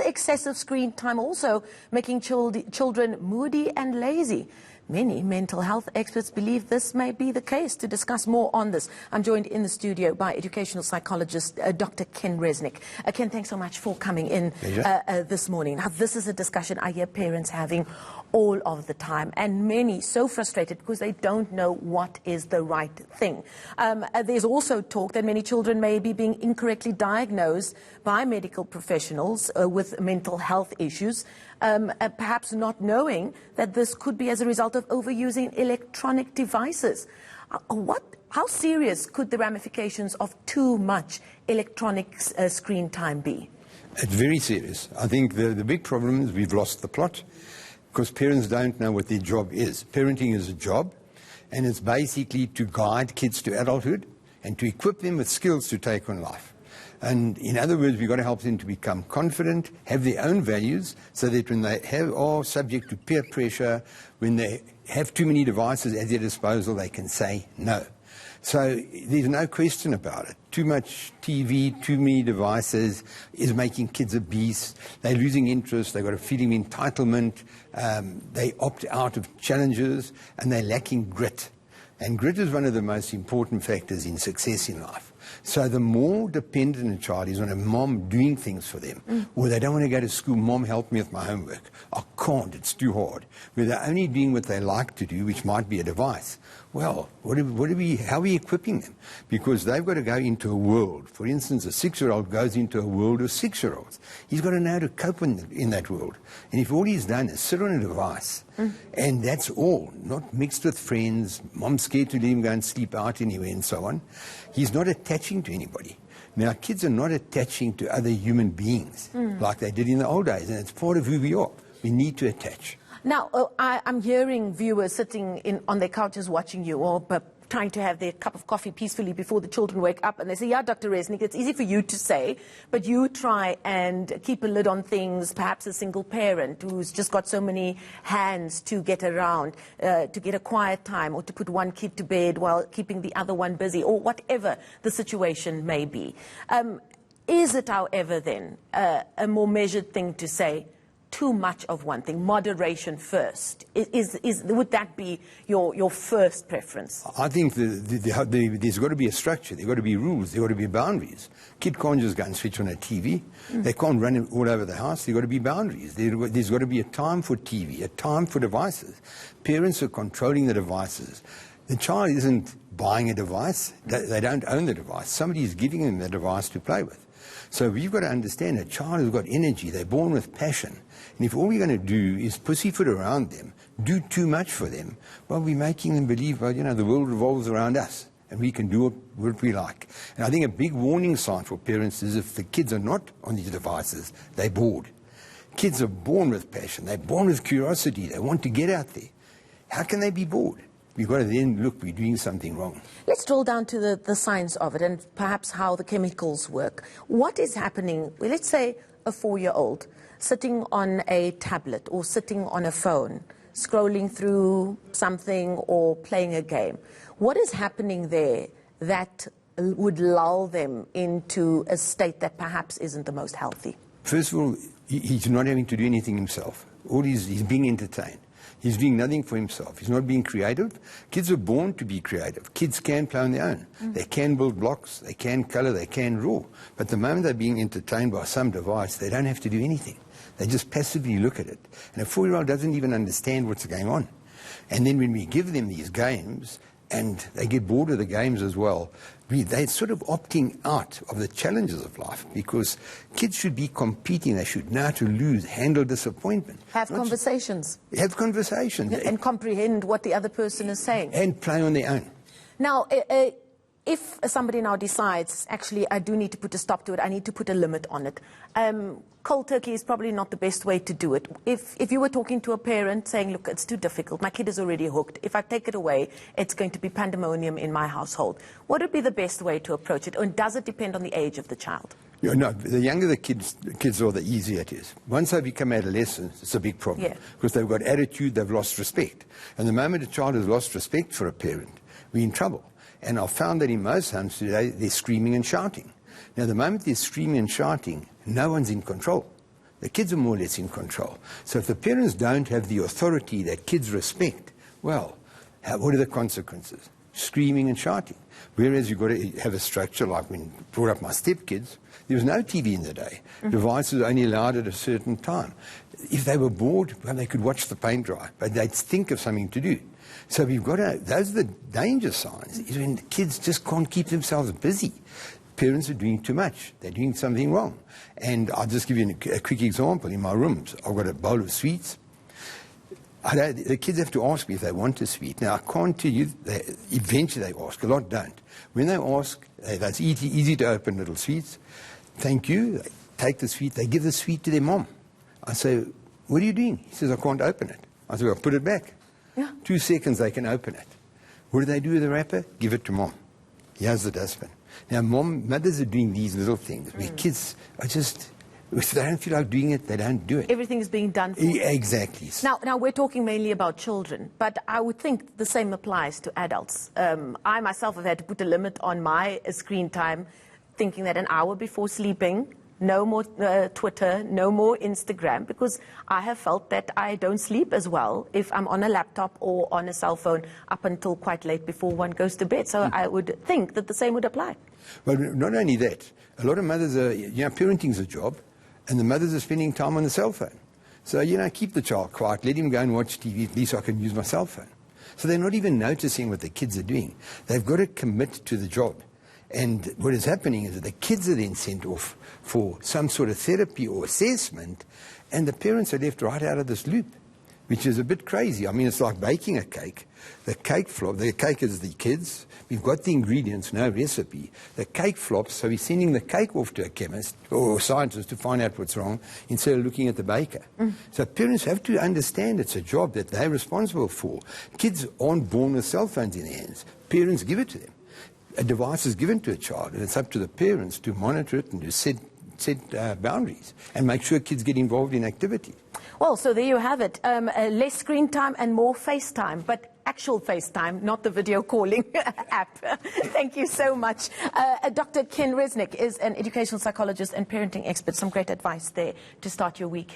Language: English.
excessive screen time also making children moody and lazy? Many mental health experts believe this may be the case. To discuss more on this, I'm joined in the studio by educational psychologist Dr. Ken Resnik. Ken, thanks so much for coming in this morning. Now, this is a discussion I hear parents having all of the time, and many so frustrated because they don't know what is the right thing. There's also talk that many children may be being incorrectly diagnosed by medical professionals with mental health issues, perhaps not knowing that this could be as a result of overusing electronic devices. How serious could the ramifications of too much electronic screen time be? It's very serious. I think the big problem is we've lost the plot because parents don't know what their job is. Parenting is a job, and it's basically to guide kids to adulthood and to equip them with skills to take on life. And in other words, we've got to help them to become confident, have their own values, so that when they are subject to peer pressure, when they have too many devices at their disposal, they can say no. So there's no question about it. Too much TV, too many devices is making kids obese. They're losing interest. They've got a feeling of entitlement. They opt out of challenges, and they're lacking grit. And grit is one of the most important factors in success in life. So the more dependent a child is on a mom doing things for them, or they don't want to go to school, mom, help me with my homework. I can't, it's too hard. Where they're only doing what they like to do, which might be a device. Well, how are we equipping them? Because they've got to go into a world. For instance, a 6-year-old goes into a world of 6-year-olds. He's got to know how to cope in that world. And if all he's done is sit on a device, and that's all, not mixed with friends, mom's scared to let him go and sleep out anywhere and so on, he's not attaching to anybody. Now, kids are not attaching to other human beings like they did in the old days, and it's part of who we are. We need to attach. Now, I'm hearing viewers sitting on their couches watching you, or trying to have their cup of coffee peacefully before the children wake up, and they say, yeah, Dr. Resnik, it's easy for you to say, but you try and keep a lid on things, perhaps a single parent who's just got so many hands to get around, to get a quiet time, or to put one kid to bed while keeping the other one busy, or whatever the situation may be. Is it, however, then, a more measured thing to say, too much of one thing, moderation first? Would that be your first preference? I think there's got to be a structure, there's got to be rules, there's got to be boundaries. Kid can't just go and switch on a TV. They can't run it all over the house. There's got to be boundaries. There's got to be a time for TV, a time for devices. Parents are controlling the devices. The child isn't buying a device. They don't own the device. Somebody is giving them the device to play with. So we've got to understand a child has got energy. They're born with passion. And if all we're going to do is pussyfoot around them, do too much for them, well, we're making them believe, well, you know, the world revolves around us and we can do what we like. And I think a big warning sign for parents is if the kids are not on these devices, they're bored. Kids are born with passion. They're born with curiosity. They want to get out there. How can they be bored? We've got to then look, we're doing something wrong. Let's drill down to the science of it and perhaps how the chemicals work. What is happening, well, let's say a 4-year-old sitting on a tablet or sitting on a phone, scrolling through something or playing a game. What is happening there that would lull them into a state that perhaps isn't the most healthy? First of all, he's not having to do anything himself. All he's being entertained. He's doing nothing for himself. He's not being creative. Kids are born to be creative. Kids can play on their own. They can build blocks, they can color, they can draw. But the moment they're being entertained by some device, they don't have to do anything. They just passively look at it. And a 4-year-old doesn't even understand what's going on. And then when we give them these games, and they get bored of the games as well, they're sort of opting out of the challenges of life, because kids should be competing. They should know how to lose, handle disappointment. Have conversations. Have conversations. And comprehend what the other person is saying. And play on their own. Now, if somebody now decides, actually, I do need to put a stop to it, I need to put a limit on it, cold turkey is probably not the best way to do it. If you were talking to a parent saying, look, it's too difficult, my kid is already hooked, if I take it away, it's going to be pandemonium in my household, what would be the best way to approach it? Or does it depend on the age of the child? Yeah, no, the younger the kids are, the easier it is. Once they become adolescents, it's a big problem. Because they've got attitude, they've lost respect. And the moment a child has lost respect for a parent, we're in trouble. And I've found that in most homes today, they're screaming and shouting. Now, the moment they're screaming and shouting, no one's in control. The kids are more or less in control. So if the parents don't have the authority that kids respect, well, what are the consequences? Screaming and shouting. Whereas you've got to have a structure, like when I brought up my stepkids, there was no TV in the day. Devices were only allowed at a certain time. If they were bored, well, they could watch the paint dry, but they'd think of something to do. So we've got to, those are the danger signs, is when the kids just can't keep themselves busy. Parents are doing too much. They're doing something wrong. And I'll just give you a quick example. In my rooms, I've got a bowl of sweets. The kids have to ask me if they want a sweet. Now, I can't tell you, eventually they ask. A lot don't. When they ask, that's easy to open little sweets. Thank you. They take the sweet. They give the sweet to their mom. I say, what are you doing? He says, I can't open it. I say, well, put it back. Yeah. 2 seconds, they can open it. What do they do with the wrapper? Give it to mom. Here's the dustbin. Now, mothers are doing these little things where kids are just, if they don't feel like doing it, they don't do it. Everything is being done for them. Exactly. Now, we're talking mainly about children, but I would think the same applies to adults. I myself have had to put a limit on my screen time, thinking that an hour before sleeping, no more Twitter, no more Instagram, because I have felt that I don't sleep as well if I'm on a laptop or on a cell phone up until quite late before one goes to bed. So I would think that the same would apply. Well, not only that, a lot of mothers are, parenting's a job, and the mothers are spending time on the cell phone. So, keep the child quiet, let him go and watch TV, at least I can use my cell phone. So they're not even noticing what the kids are doing. They've got to commit to the job. And what is happening is that the kids are then sent off for some sort of therapy or assessment, and the parents are left right out of this loop, which is a bit crazy. I mean, it's like baking a cake. The cake is the kids. We've got the ingredients, no recipe. The cake flops, so we're sending the cake off to a chemist or a scientist to find out what's wrong instead of looking at the baker. So parents have to understand it's a job that they're responsible for. Kids aren't born with cell phones in their hands. Parents give it to them. A device is given to a child, and it's up to the parents to monitor it and to set boundaries and make sure kids get involved in activity. Well, so there you have it. Less screen time and more FaceTime, but actual FaceTime, not the video calling app. Thank you so much. Dr. Ken Resnik is an educational psychologist and parenting expert. Some great advice there to start your week.